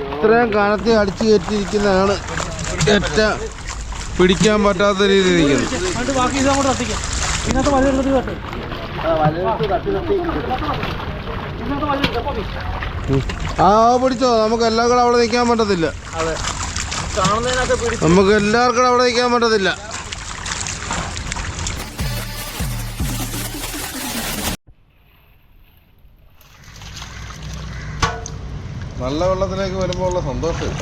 ഇത്രയും കാലത്തെ അടിച്ചു കയറ്റിയിരിക്കുന്നതാണ് ഏറ്റ പിടിക്കാൻ പറ്റാത്ത രീതിയിൽ ഇരിക്കുന്നത്. ആ പിടിച്ചോ, നമുക്ക് എല്ലാം കൂടെ അവിടെ നിൽക്കാൻ പറ്റത്തില്ല. നമുക്ക് എല്ലാവർക്കും അവിടെ നിൽക്കാൻ പറ്റത്തില്ല. നല്ല വെള്ളത്തിലേക്ക് വരുമ്പോൾ ഉള്ള സന്തോഷം.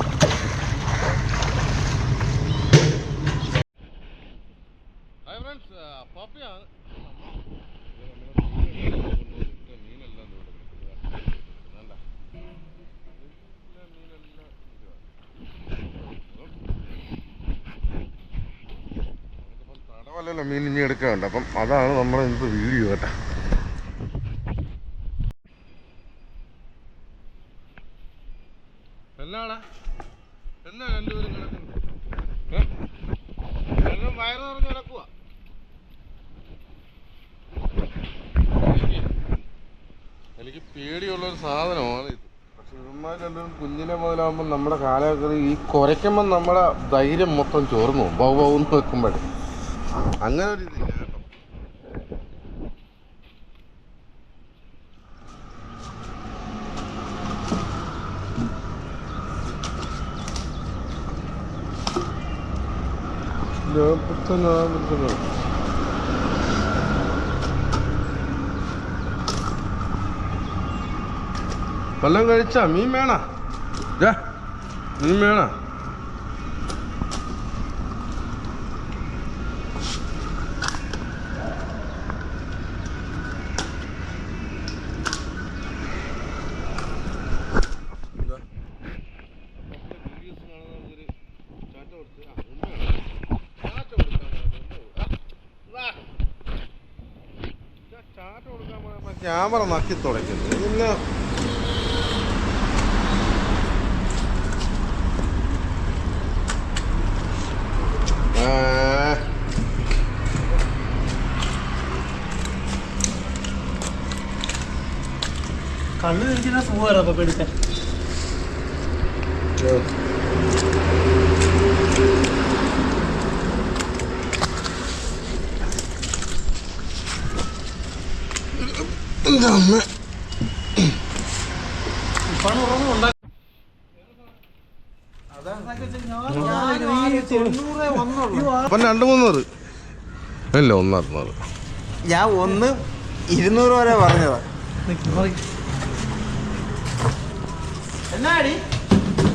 തടവല്ലല്ലോ മീൻ ഇനി എടുക്കാറുണ്ട്. അപ്പം അതാണ് നമ്മുടെ ഇന്നത്തെ വീഡിയോ കേട്ടോ. എന്നാടാ എന്നാ രണ്ടുപേരും കിടക്കുന്നു? വയറ് നിറഞ്ഞ് കിടക്കുക. എനിക്ക് പേടിയുള്ളൊരു സാധനമാണ് ഇത്. പക്ഷെ ഇവന്മാർ രണ്ടുപേരും കുഞ്ഞിലെ മുതലാകുമ്പോൾ നമ്മുടെ കാലൊക്കെ ഈ കുരയ്ക്കുമ്പം നമ്മുടെ ധൈര്യം മൊത്തം ചോർന്നു ബൗ ബൗന്ന് വെക്കുമ്പോഴേ. അങ്ങനെ ഒരു ഇതില്ല കേട്ടോ. വല്ലതും കഴിച്ചാ? മീൻ വേണ? മീൻ വേണ? ക്യാമറ നക്കി തുടയ്ക്കുന്നു. പിന്നെ കണ്ണു തിരിക്കുന്ന സുഖമല്ല അപ്പൊ എടുക്കാൻ. അപ്പം 200-300 അല്ല 100. ഞാൻ 1-200 വരെ പറഞ്ഞതാ. എന്നാടി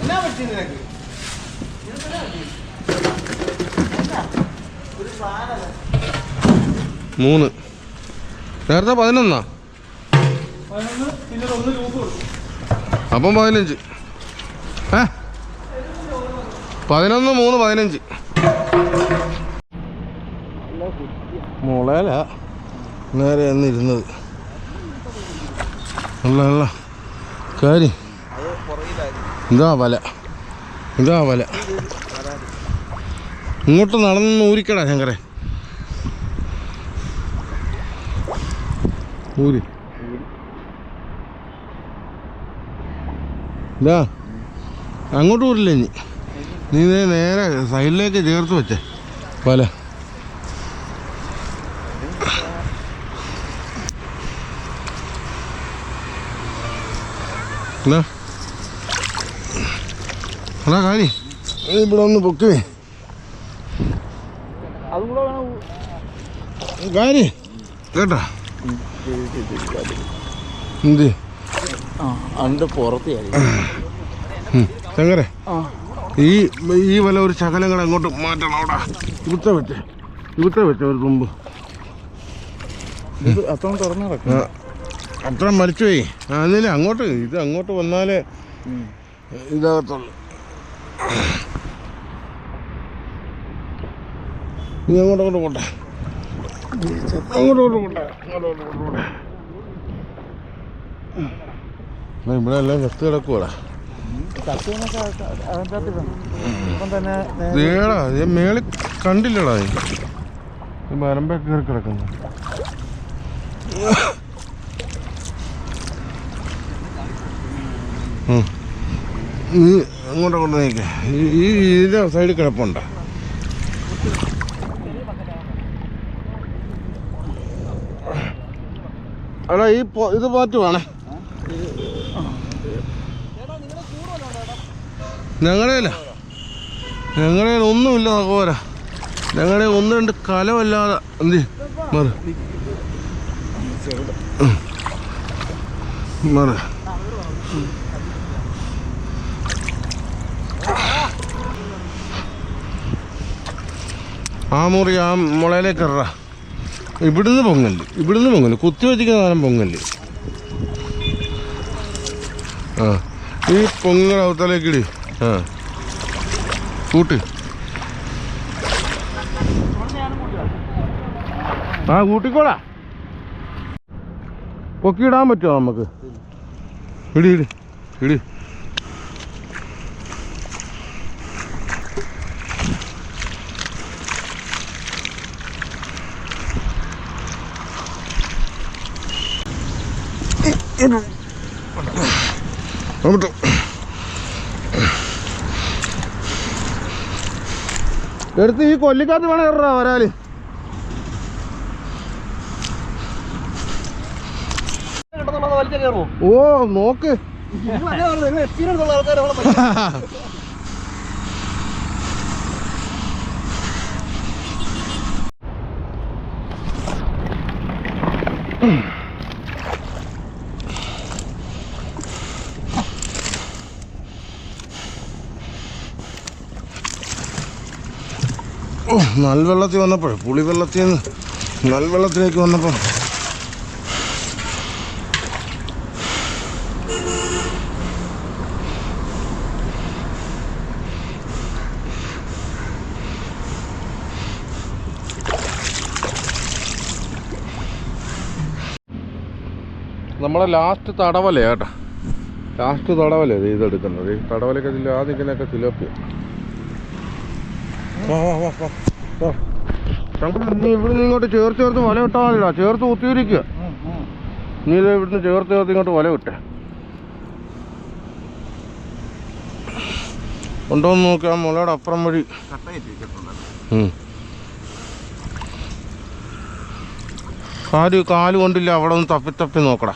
എന്നാ പറ്റി നിനക്ക്? മൂന്ന് നേരത്തെ 11. അപ്പം 15. 11, 3, 15. മുളയില നേരെ എന്നിരുന്നത്. അല്ല കാര്യം ഇതാ വല. ഇങ്ങോട്ട് നടന്ന് ഊരിക്കടാ ശങ്കരെ. ഊരി ഇതാ അങ്ങോട്ട് ഊരില്ല. നീ നേരെ സൈഡിലേക്ക് ചേർത്ത് വെച്ചേ വല. അതാ കാര്യം. ഇവിടെ ഒന്ന് പൊക്കുവേ കാര്യം കേട്ടാ. എന്ത് അണ്ട് പുറത്ത് ശങ്കരെ ഈ വല ഒരു ശകലങ്ങൾ അങ്ങോട്ട് മാറ്റണം. അവിടെ ഇവിടുത്തെ വെച്ച ഒരു തുമ്പ് അത്ര തുറന്നു കിടക്കും. അത്ര മരിച്ചു പോയി. അതിന് അങ്ങോട്ട് ഇത് അങ്ങോട്ട് വന്നാലേ ഇതാകത്തുള്ളു. നീ അങ്ങോട്ട് പോട്ടെ. ഇവിടെ എല്ലാം വെത്ത് കിടക്കൂടാ. മേളിൽ കണ്ടില്ലടാ നീ മരമ്പൊക്കെ കയറി കിടക്കുന്നു. നീ അങ്ങോട്ട് കൊണ്ട് നീക്ക. ഈ ഇതിൻ്റെ സൈഡിൽ കിടപ്പുണ്ട്. അല്ല ഈ ഇത് മാറ്റുവാണേ. ഞങ്ങളുടെ ഒന്നുമില്ല പോരാ. ഞങ്ങളുടെ ഒന്ന് രണ്ട് കലമല്ലാതെ എന്ത് മാറ് മാറ്. ആ മുറി ആ മുളയിലേക്ക് ഇറ. ഇവിടുന്ന് പൊങ്ങല് കുത്തി വെച്ചിരിക്കുന്ന സാധനം പൊങ്ങല്. ആ ഈ പൊങ്ങൽ അവത്തലേക്ക് ഇടി. ആ കൂട്ട്. ആ കൂട്ടിക്കോടാ. പൊക്കിയിടാൻ പറ്റുമോ നമുക്ക്? ഇടി ഇടി ഇടി. എടുത്ത് ഈ കൊല്ലിക്കകത്ത് വേണം ഇറ വരാല്. ഓ നോക്ക്. ഓ നൽവെള്ളത്തിൽ വന്നപ്പോൾ പുളിവെള്ളത്തിൽ നിന്ന് നൽവെള്ളത്തിലേക്ക് വന്നപ്പോൾ നമ്മളെ ലാസ്റ്റ് തടവല കേട്ടോ. ലാസ്റ്റ് തടവല ഇതെടുക്കുന്നത്. ഈ തടവലൊക്കെ ആ നിൽക്കുന്നതൊക്കെ തിലോപ്പിയ. നീ ഇവിടുന്ന് ഇങ്ങോട്ട് ചേർത്ത് വല ഇട്ടാൽ മതിടാ. ചേർത്ത് കുത്തിയിരിക്കുക. നീ ഇവിടുന്ന് ചേർത്ത് ഇങ്ങോട്ട് വല വിട്ടേ. ഉണ്ടോന്ന് നോക്കി. ആ മുലയുടെ അപ്പുറം വഴി കാല് കൊണ്ടില്ല. അവിടെ ഒന്ന് തപ്പി നോക്കടാ.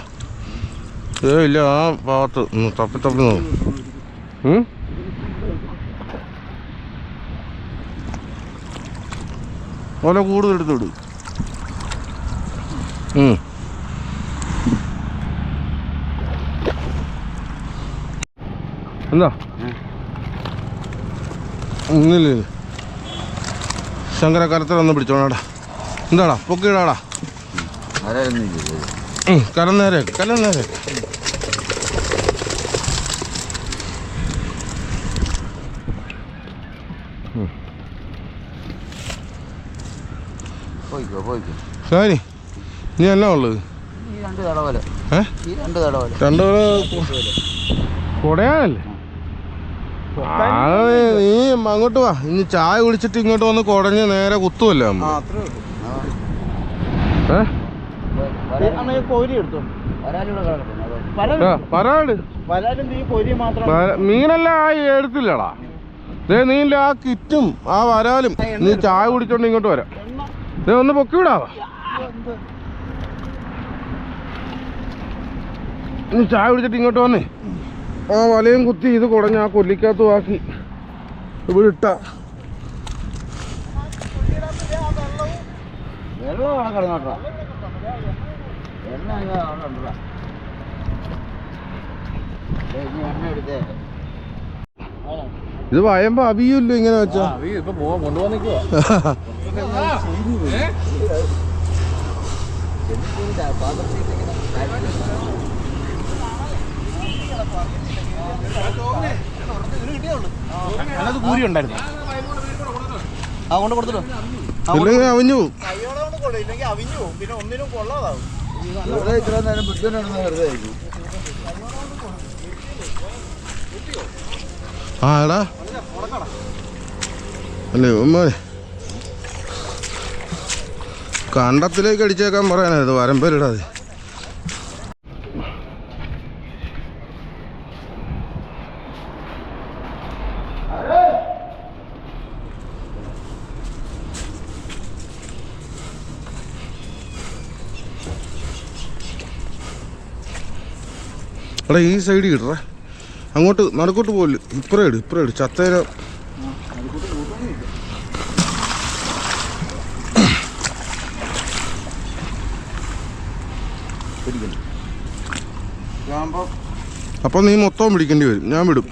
ഇല്ല ആ ഭാഗത്ത് തപ്പി നോക്കും. ഓല കൂടുതൽ എടുത്ത് വിടും. എന്താ ഇന്നില്ല ശങ്കര കരത്തിലൊന്ന് പിടിച്ചോണാടാ. എന്താടാ പൊക്കിയിടാടാ. കരം നേരെ. ശരി നീ എന്നാ ഉള്ളത്? രണ്ട് കൊടയാനല്ലേ? നീ അങ്ങോട്ട് വാ. ഇനി ചായ കുടിച്ചിട്ട് ഇങ്ങോട്ട് വന്ന് കുടഞ്ഞ് നേരെ കുത്തുമല്ലോ. മീനെല്ലാം എടുത്തില്ലടാ. നീല ആ കിറ്റും ആ വരാലും നീ ചായ കുടിച്ചോണ്ട് ഇങ്ങോട്ട് വരാം. ഒന്ന് പൊക്കി വിടാവാ. നീ ചായ കുടിച്ചിട്ട് ഇങ്ങോട്ട് വന്നേ. ആ വലയും കുത്തി ഇത് കുടഞ്ഞ് ആ കൊല്ലിക്കകത്ത് ആക്കി ഇവിടെ ഇട്ട. ഇത് വയമ്പോ അവിയൂല്ലോ ഇങ്ങനെ വെച്ചാ. കൂരി ഉണ്ടായിരുന്നു. ഇല്ലെങ്കിൽ അവിഞ്ഞു പോവും. പിന്നെ ഒന്നിനും കൊള്ളാതാവും. ആ എടാ അല്ലേ ഉമ്മ കണ്ടത്തിലേക്ക് അടിച്ചേക്കാൻ പറയാനായിരുന്നു. വരമ്പലിടാതെ എടാ ഈ സൈഡിൽ ഇടറേ, അങ്ങോട്ട് നടുക്കോട്ട് പോകില്ല. ഇപ്പറേ ഇട് ചത്തേര. അപ്പം നീ മൊത്തം പിടിക്കേണ്ടി വരും. ഞാൻ വിടും.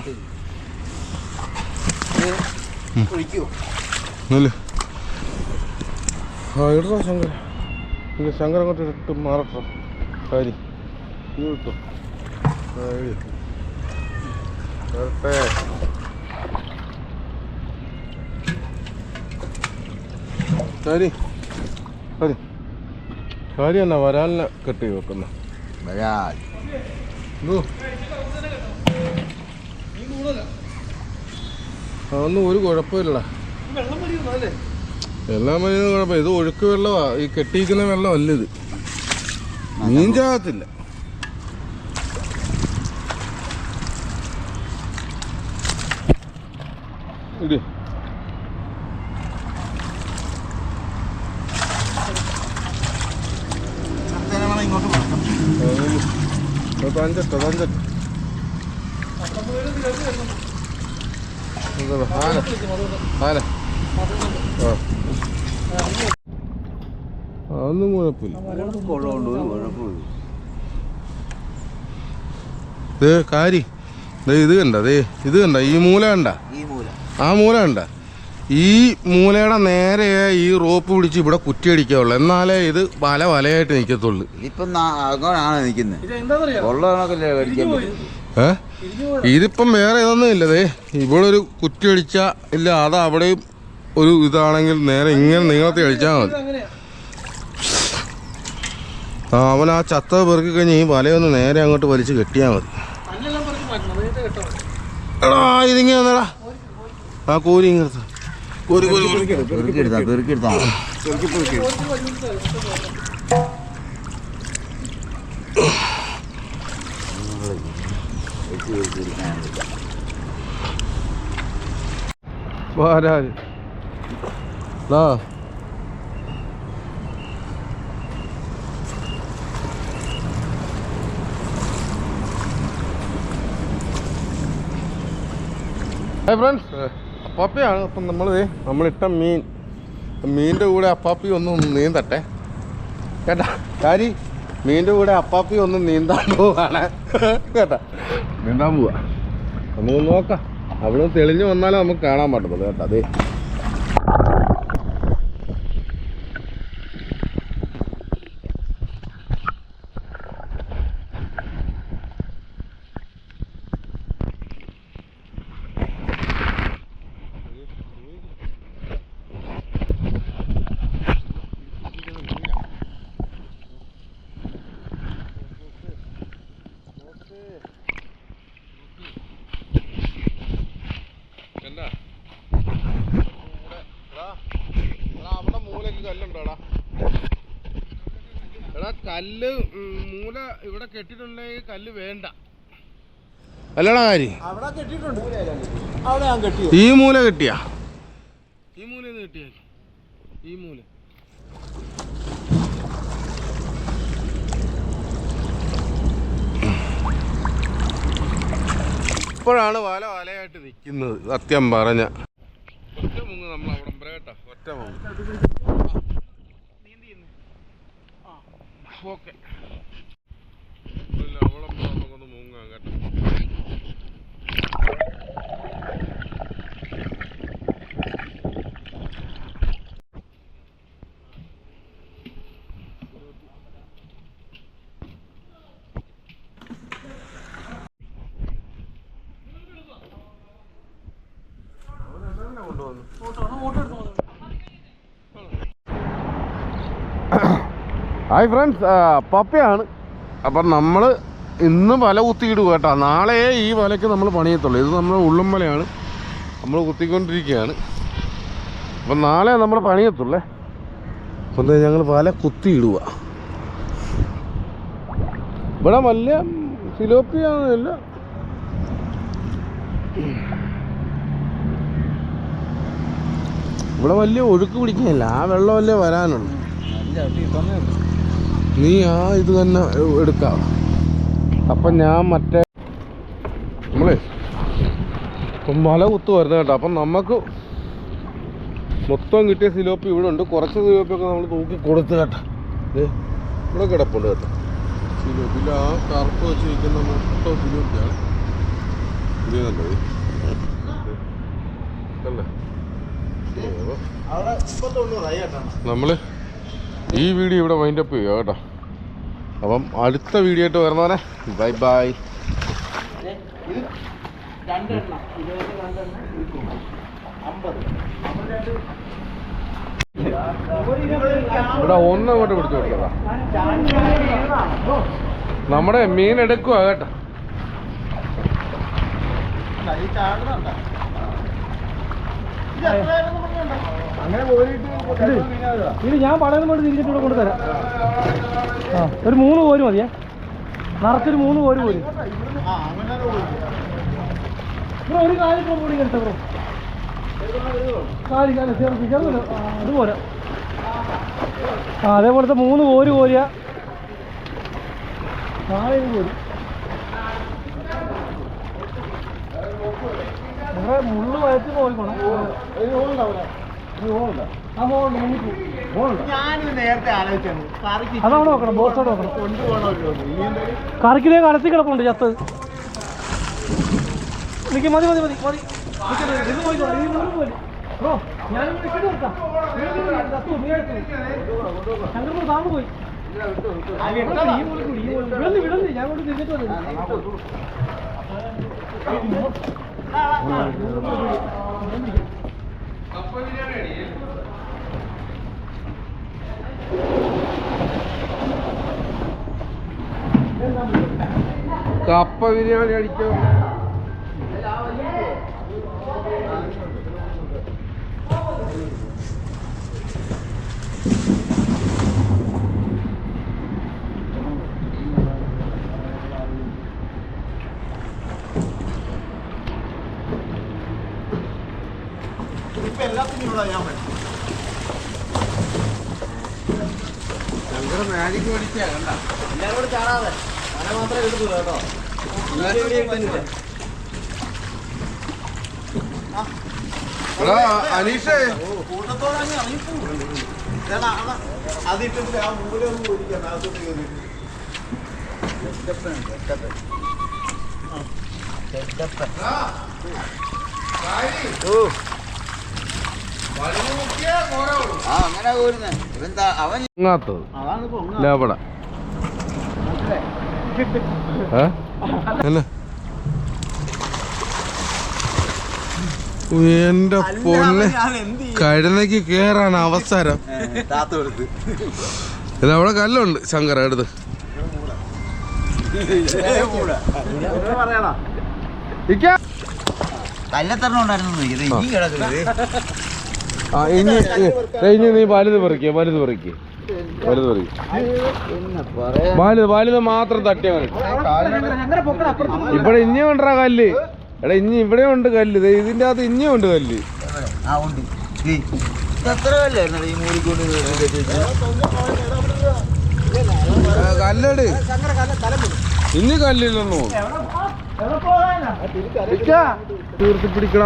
അല്ലേ ആ ഇടറ ശങ്കര. ശങ്കർ അങ്ങോട്ട് ഇട്ട് മാറട്ടോ കാര്യം. നീ വിട്ടോ വരട്ടെ. കാര്യം എന്നാ വരാലിനെ കെട്ടി വെക്കുന്ന അതൊന്നും ഒരു കുഴപ്പമില്ല. എല്ലാം മതിയെന്ന് കുഴപ്പം. ഇത് ഒഴുക്ക് വെള്ളമാ. ഈ കെട്ടിയിരിക്കുന്ന വെള്ളമല്ല ഇത്. മീൻ ചാകത്തില്ല. ഇട് തഞ്ചട്ടോ അതൊന്നും കുഴപ്പമില്ല. കാരി ഇത് കണ്ട ഇത് കണ്ട ഈ മൂല കണ്ട, ആ മൂല കണ്ട. ഈ മൂലയുടെ നേരെ ഈ റോപ്പ് പിടിച്ച് ഇവിടെ കുറ്റിയടിക്കാവുള്ളു. എന്നാലേ ഇത് വലയായിട്ട് നിൽക്കത്തുള്ളു. ഇതിപ്പം വേറെ ഇതൊന്നും ഇല്ലതേ. ഇവിടെ ഒരു കുറ്റിയടിച്ച ഇല്ല, അത് അവിടെയും ഒരു ഇതാണെങ്കിൽ നേരെ ഇങ്ങനെ നീളത്തിൽ അടിച്ചാൽ മതി. അവൻ ആ ചത്ത പെറുക്കി കഴിഞ്ഞ് ഈ വലയൊന്ന് നേരെ അങ്ങോട്ട് വലിച്ച് കെട്ടിയാൽ മതി. എടാ ഇതിങ്ങനെ വന്നടാ, ആ കോരി ഇങ്ങനത്തെ ഹായ് ഫ്രണ്ട്സ്, അപ്പാപ്പിയാണ്. അപ്പം നമ്മളിട്ട മീനിൻ്റെ കൂടെ അപ്പാപ്പി ഒന്ന് നീന്തട്ടെ കേട്ടാ. കാരി മീനിൻ്റെ കൂടെ അപ്പാപ്പി ഒന്ന് നീന്താൻ പോവാണ് കേട്ടാ. നീന്താൻ പോവാ. നമുക്ക് നോക്കാം. അവിടെ തെളിഞ്ഞു വന്നാലേ നമുക്ക് കാണാൻ പറ്റത്തുള്ളൂ കേട്ടോ. അതേ അവിടെ മൂലക്ക് കല്ലുണ്ടോടാ. എടാ കല്ല് മൂല ഇവിടെ കെട്ടിട്ടുണ്ടെങ്കിൽ കല്ല് വേണ്ട അല്ലടാ കാരി. ഈ മൂല കെട്ടിയാ, ഈ മൂലന്ന് കെട്ടിയാ, ഈ മൂല ഇപ്പോഴാണ് വലയായിട്ട് നിൽക്കുന്നത്. സത്യം പറഞ്ഞ ഒറ്റ മുങ്ങ് നമ്മൾ അവിടെ കേട്ടോ. ഒറ്റ മുങ്ങ് ഓക്കെ. അവിടെ നമുക്കൊന്ന് മുങ്ങാം കേട്ടോ. ഹായ് ഫ്രണ്ട്സ്, പപ്പയാണ്. അപ്പം നമ്മൾ ഇന്ന് വല കുത്തിയിടുക കേട്ടോ. നാളെ ഈ വലയ്ക്ക് നമ്മൾ പണിയത്തുള്ളൂ. ഇത് നമ്മൾ ഉള്ളും വലയാണ്, നമ്മൾ കുത്തിക്കൊണ്ടിരിക്കുകയാണ്. അപ്പം നാളെ നമ്മൾ പണിയത്തുള്ളേ. അപ്പം ഞങ്ങൾ വല കുത്തിയിടുക. ഇവിടെ വലിയ സിലോപ്പിയൊന്നുമില്ല. ഇവിടെ വലിയ ഒഴുക്ക് പിടിക്കുന്നില്ല. ആ വെള്ളമല്ലേ വരാനുള്ളൂ. നീ ആ ഇത് തന്നെ എടുക്കാം. അപ്പം ഞാൻ മറ്റേ നമ്മളെ ഇപ്പം മല കുത്തു വരുന്നത് കേട്ടോ. അപ്പം നമുക്ക് മൊത്തം കിട്ടിയ സിലോപ്പി ഇവിടെ ഉണ്ട്. കുറച്ച് സിലോപ്പിയൊക്കെ നമ്മൾ തൂക്കി കൊടുത്ത് കേട്ടോ. ഇവിടെ കിടപ്പുണ്ട് കേട്ടോ സിലോപ്പിയിൽ. ആ കറുപ്പ് വെച്ച് നിൽക്കുന്ന മൊത്തം സിലോപ്പിയാണ്. ഇത് നല്ലത് നമ്മൾ ഈ വീഡിയോ ഇവിടെ വൈൻഡപ്പ് ചെയ്യുക കേട്ടോ. അപ്പം അടുത്ത വീഡിയോ ആയിട്ട് വരുന്നവനെ ബൈ ബൈ. ഇവിടെ ഒന്നും അങ്ങോട്ട് പിടിച്ചു കൊടുക്കതാ. നമ്മുടെ മീൻ എടുക്കുക കേട്ടോ. ഇത് ഞാൻ പടം കൊണ്ട് തിരിച്ചിട്ട് ഇവിടെ കൊണ്ടുതരാം. ആ ഒരു 3 കോര് മതിയേ. നിറച്ചൊരു 3 കോര് പോരും. ബ്രോ ഒരു കാലി കൂടി എടുത്ത ബ്രോ. കാലി ചെറുതല്ല അതുപോലെ. ആ അതേപോലത്തെ 3 കോര് കോരിയ 4 കോരി. നമ്മുടെ മുള്ളു വയറ്റ് നോക്കണം. അതവിടെ നോക്കണം. ബോക്സോട് നോക്കണം. കറിക്കിലേ കടത്തി കിടപ്പുണ്ട് ചത്ത്. എനിക്ക് മതി മതി മതി മതി. ബ്രോ ഞാൻ ശങ്കർപൂർ താമ പോയി വിടന്ന് വിടന്ന് ഞാൻ കൊണ്ട് തിരിച്ചിട്ട് വന്നു. കപ്പ ബിരിയാണി അടിക്കോ. മാജിക് പഠിച്ചാ കണ്ട എല്ലാരും കൂടെ ചാടാതെ അങ്ങനെ മാത്രമേ എടുത്തുള്ളൂ കേട്ടോ. അനീഷേ കൂട്ടത്തോടെ അതിട്ടിട്ട് ആ മൂലൊന്നും പോയിരിക്കാം. അങ്ങനെ പോരുന്നേ അവൻ ലാഭട എന്റെ പൊന്നെ കഴുന്നയ്ക്ക് കേറാണ് അവസരം. അവിടെ കല്ലുണ്ട് ശങ്കര എടുത്ത്. ഇനി നീ വലുത് പറിക്കുക. വലുത് പറിക്കുക. വലുത് പറിക്കുക. വലുത് മാത്രം തട്ടിയാ മതി. ഇവിടെ ഇനിയും ഉണ്ടാ കല്ല്. എടാ ഇനി ഇവിടെ ഉണ്ട് കല്ല്. ഇതിന്റെ അകത്ത് ഇനിയും ഉണ്ട് കല്ല്. കല്ലട് ഇനി കല്ലില്ലെന്നോ തീർത്തി പിടിക്കണ.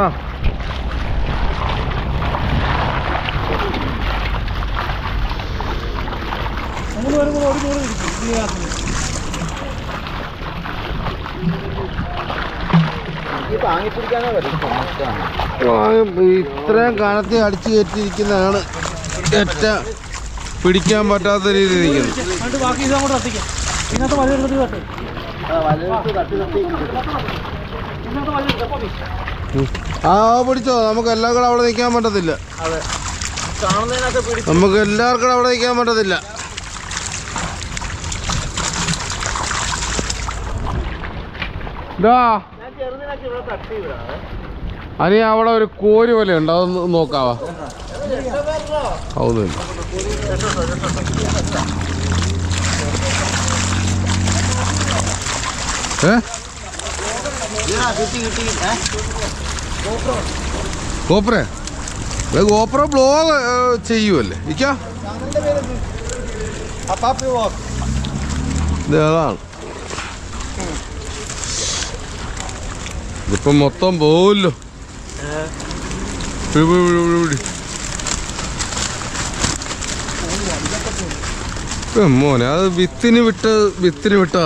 ഇത്രയും കാലത്തെ അടിച്ചു കയറ്റിയിരിക്കുന്നതാണ് ഏറ്റവും പിടിക്കാൻ പറ്റാത്ത രീതിയിൽ നിൽക്കുന്നത്. ആ പിടിച്ചോ. നമുക്ക് എല്ലാം കൂടെ അവിടെ നിൽക്കാൻ പറ്റത്തില്ല. നമുക്ക് എല്ലാവർക്കും അവിടെ നിൽക്കാൻ പറ്റത്തില്ല. അനി അവിടെ ഒരു കോരി പോലെ ഉണ്ട്. അതൊന്ന് നോക്കാവാ. ഒന്നുമില്ല. ഗോപ്രേ ഗോപ്ര ബ്ലോഗ് ചെയ്യുമല്ലേ ഇക്കാ? അതാണ് ഇതിപ്പോ മൊത്തം പോവല്ലോ. മോനെ അത് വിത്തിന് വിട്ടതാ.